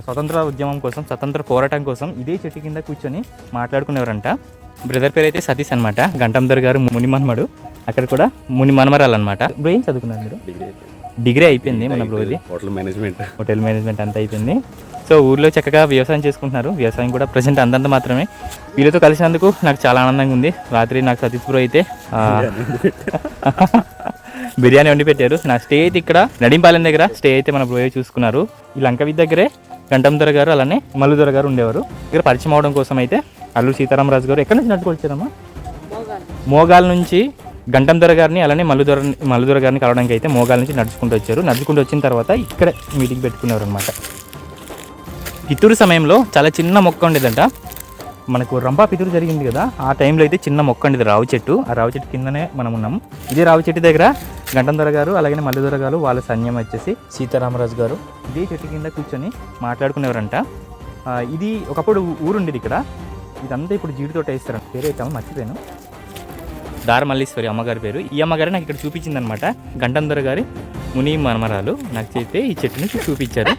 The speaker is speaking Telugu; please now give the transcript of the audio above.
స్వతంత్ర ఉద్యమం కోసం, స్వతంత్ర పోరాటం కోసం ఇదే చెట్టు కింద కూర్చొని మాట్లాడుకునేవారంట. బ్రదర్ పేరు అయితే సతీష్ అనమాట. గంటందర్ గారు ముని మనమడు, అక్కడ కూడా ముని మనమరాలు అనమాట. బ్రో ఏం చదువుకున్నారు మీరు? డిగ్రీ అయిపోయింది మన బ్రోది. హోటల్ మేనేజ్మెంట్ అంతా అయిపోయింది. సో ఊర్లో చక్కగా వ్యవసాయం చేసుకుంటున్నారు. వ్యవసాయం కూడా ప్రజెంట్ అంతంత మాత్రమే. వీళ్ళతో కలిసినందుకు నాకు చాలా ఆనందంగా ఉంది. రాత్రి నాకు సతీష్ బ్రో అయితే బిర్యానీ వండి పెట్టారు. నా స్టే అయితే ఇక్కడ నడింపాలెం దగ్గర స్టే అయితే మన బ్రో చూసుకున్నారు. ఈ లంకవి దగ్గరే గంటందొర గారు అలానే మల్లుదొర గారు ఉండేవారు. ఇక్కడ పరిచయం అవడం కోసం అయితే అల్లూరు సీతారామరాజు గారు ఎక్కడి నుంచి నడుచుకొచ్చారమ్మా? మోగాల నుంచి గంటందొర గారిని అలానే మల్లుదొర గారిని కలవడానికి అయితే మోగాల నుంచి నడుచుకుంటూ వచ్చారు. నడుచుకుంటూ వచ్చిన తర్వాత ఇక్కడ మీటింగ్ పెట్టుకునేవారు అనమాట. పితూరు సమయంలో చాలా చిన్న మొక్క ఉండేదంట. మనకు రంపా పితూరు జరిగింది కదా, ఆ టైంలో అయితే చిన్న మొక్క ఉండేది, రావి చెట్టు. ఆ రావి చెట్టు కిందనే మనం ఉన్నాము. ఇదే రావి చెట్టు దగ్గర గంటందొర గారు అలాగే మల్లుదొర గారు వాళ్ళ సైన్యం వచ్చేసి సీతారామరాజు గారు ఇదే చెట్టు కింద కూర్చొని మాట్లాడుకునేవారంట. ఇది ఒకప్పుడు ఊరుండేది ఇక్కడ. ఇదంతా ఇప్పుడు జీడి తోట వేస్తారు. పేరు అయితే మర్చిపోయాను. దారమల్లీశ్వరి అమ్మగారి పేరు. ఈ అమ్మగారు నాకు ఇక్కడ చూపించింది అనమాట. గంటందొర గారి ముని మనమరాలు నాకు చేస్తే ఈ చెట్టుని చూపించారు.